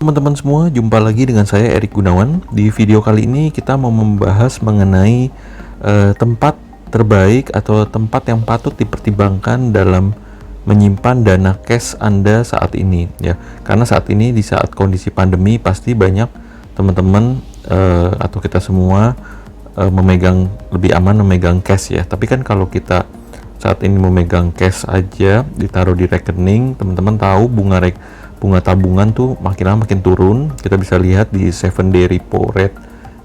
Teman-teman semua, jumpa lagi dengan saya Erik Gunawan. Di video kali ini kita mau membahas mengenai tempat terbaik atau tempat yang patut dipertimbangkan dalam menyimpan dana cash Anda saat ini ya. Karena saat ini di saat kondisi pandemi pasti banyak teman-teman atau kita semua lebih aman memegang cash ya. Tapi kan kalau kita saat ini memegang cash aja ditaruh di rekening, teman-teman tahu bunga tabungan tuh makin lama makin turun. Kita bisa lihat di 7-day repo rate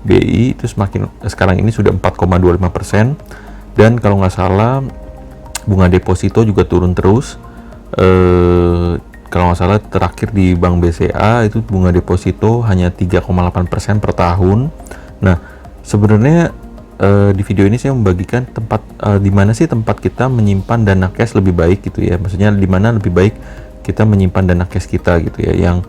BI itu sekarang ini sudah 4,25%, dan kalau nggak salah bunga deposito juga turun terus. Kalau nggak salah terakhir di Bank BCA itu bunga deposito hanya 3,8% per tahun. Nah, sebenarnya di video ini saya membagikan tempat di mana sih tempat kita menyimpan dana cash lebih baik gitu ya. Maksudnya di mana lebih baik kita menyimpan dana cash kita gitu ya, yang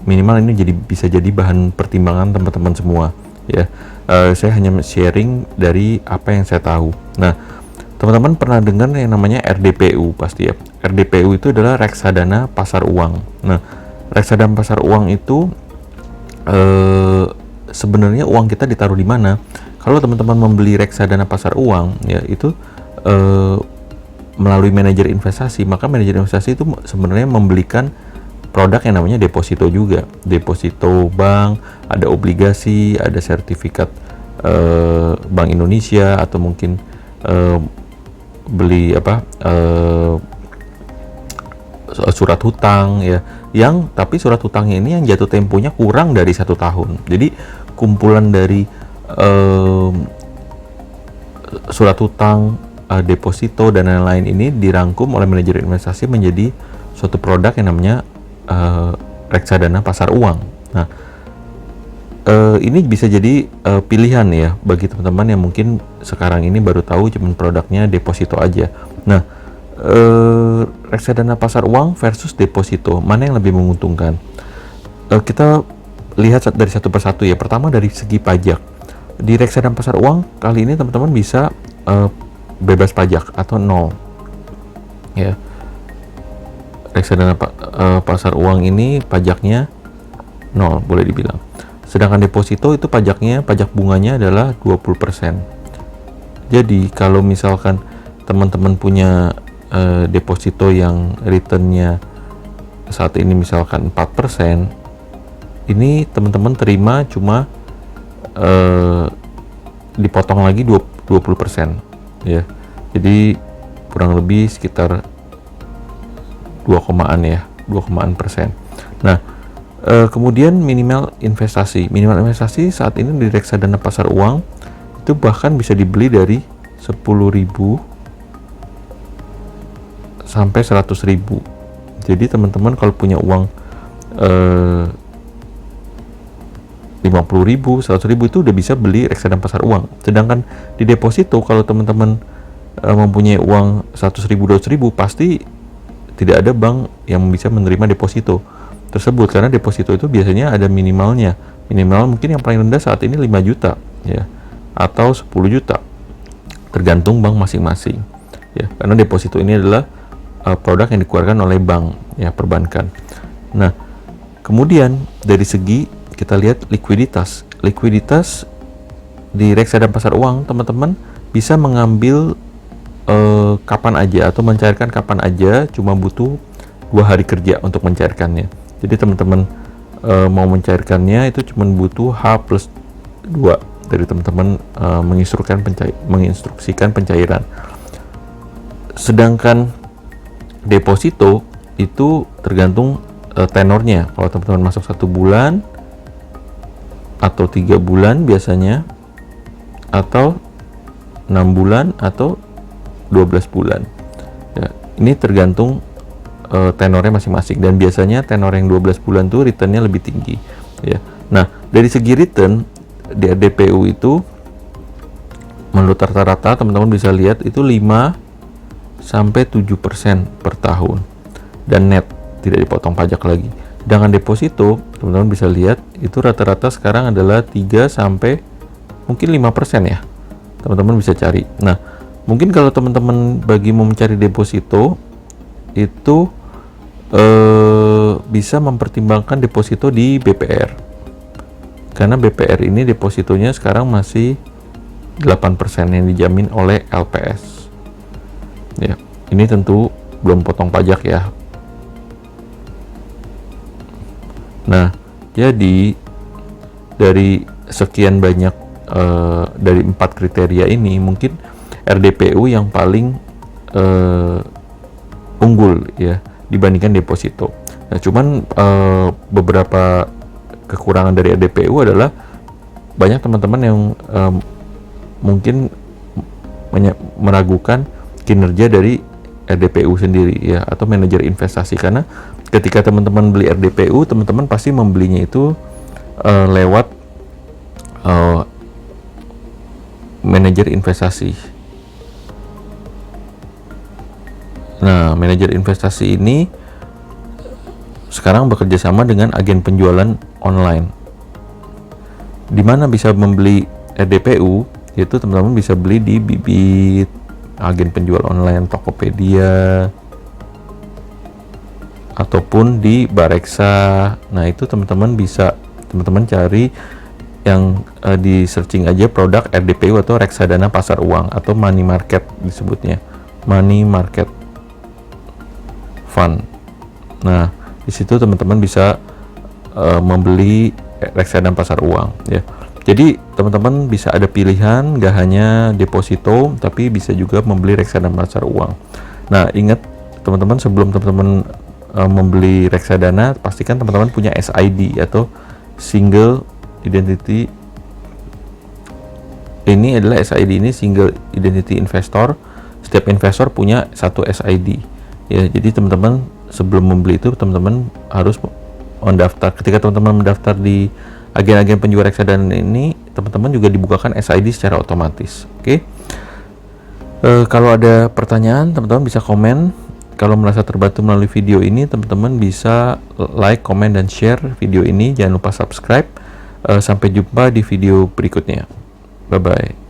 minimal ini bisa jadi bahan pertimbangan teman-teman semua ya. Saya hanya sharing dari apa yang saya tahu. Nah, teman-teman pernah dengar yang namanya RDPU pasti ya. RDPU itu adalah reksadana pasar uang. Nah, reksadana pasar uang itu sebenarnya uang kita ditaruh di mana? Kalau teman-teman membeli reksadana pasar uang ya, itu melalui manajer investasi, maka manajer investasi itu sebenarnya membelikan produk yang namanya deposito juga. Deposito bank, ada obligasi, ada sertifikat Bank Indonesia, atau mungkin beli surat hutang ya, yang tapi surat hutangnya ini yang jatuh temponya kurang dari 1 tahun. Jadi kumpulan dari surat hutang, deposito dan lain-lain ini dirangkum oleh manajer investasi menjadi suatu produk yang namanya reksadana pasar uang. Nah, ini bisa jadi pilihan ya bagi teman-teman yang mungkin sekarang ini baru tahu cuman produknya deposito aja. Nah, reksadana pasar uang versus deposito, mana yang lebih menguntungkan? Kita lihat dari satu persatu ya. Pertama dari segi pajak. Di reksadana pasar uang kali ini teman-teman bisa bebas pajak atau nol ya. Reksadana pasar uang ini pajaknya nol boleh dibilang. Sedangkan deposito itu pajak bunganya adalah 20%. Jadi kalau misalkan teman-teman punya deposito yang returnnya saat ini misalkan 4%, ini teman-teman terima cuma dipotong lagi 20% ya. Jadi kurang lebih sekitar 2,an%. Nah, kemudian minimal investasi saat ini di reksadana pasar uang itu bahkan bisa dibeli dari 10.000 sampai 100.000. Jadi teman-teman kalau punya uang 50.000, 100.000 itu udah bisa beli reksadana pasar uang. Sedangkan di deposito kalau teman-teman mempunyai uang 100.000, 200.000, pasti tidak ada bank yang bisa menerima deposito tersebut, karena deposito itu biasanya ada minimalnya. Minimal mungkin yang paling rendah saat ini 5 juta ya, atau 10 juta tergantung bank masing-masing ya, karena deposito ini adalah produk yang dikeluarkan oleh bank ya, perbankan. Nah, kemudian dari segi kita lihat likuiditas di reksadana pasar uang, teman-teman bisa mengambil kapan aja atau mencairkan kapan aja, cuma butuh 2 hari kerja untuk mencairkannya. Jadi teman-teman mau mencairkannya itu cuma butuh H+2 dari teman-teman menginstruksikan pencairan. Sedangkan deposito itu tergantung tenornya. Kalau teman-teman masuk 1 bulan atau 3 bulan biasanya, atau 6 bulan atau 12 bulan ya, ini tergantung tenornya masing-masing, dan biasanya tenor yang 12 bulan tuh returnnya lebih tinggi ya. Nah, dari segi return di RDPU itu menurut rata-rata teman-teman bisa lihat itu 5-7% per tahun, dan net tidak dipotong pajak lagi. Sedangkan deposito teman-teman bisa lihat itu rata-rata sekarang adalah 3 sampai mungkin 5% ya. Teman-teman bisa cari. Nah, mungkin kalau teman-teman bagi mau mencari deposito itu bisa mempertimbangkan deposito di BPR, karena BPR ini depositonya sekarang masih 8% yang dijamin oleh LPS. Ya, ini tentu belum potong pajak ya. Nah, jadi dari sekian banyak dari 4 kriteria ini, mungkin RDPU yang paling unggul ya dibandingkan deposito. Nah, cuman beberapa kekurangan dari RDPU adalah banyak teman-teman yang mungkin meragukan kinerja dari RDPU sendiri ya, atau manajer investasi, karena ketika teman-teman beli RDPU, teman-teman pasti membelinya itu lewat manajer investasi. Nah, manajer investasi ini sekarang bekerja sama dengan agen penjualan online. Di mana bisa membeli RDPU, yaitu teman-teman bisa beli di Bibit, agen penjual online, Tokopedia, ataupun di Bareksa. Nah, itu teman-teman bisa cari yang di searching aja produk RDPU atau reksadana pasar uang, atau money market disebutnya, money market fund. Nah, di situ teman-teman bisa membeli reksadana pasar uang ya. Jadi teman-teman bisa ada pilihan, gak hanya deposito, tapi bisa juga membeli reksadana pasar uang. Nah, ingat teman-teman, sebelum teman-teman membeli reksadana, pastikan teman-teman punya SID atau single identity. Ini adalah SID, ini single identity investor. Setiap investor punya satu SID ya. Jadi teman-teman sebelum membeli itu, teman-teman harus mendaftar. Ketika teman-teman mendaftar di agen-agen penjual reksadana ini, teman-teman juga dibukakan SID secara otomatis. Oke. Kalau ada pertanyaan, teman-teman bisa komen. Kalau merasa terbantu melalui video ini, teman-teman bisa like, komen, dan share video ini. Jangan lupa subscribe. Sampai jumpa di video berikutnya. Bye-bye.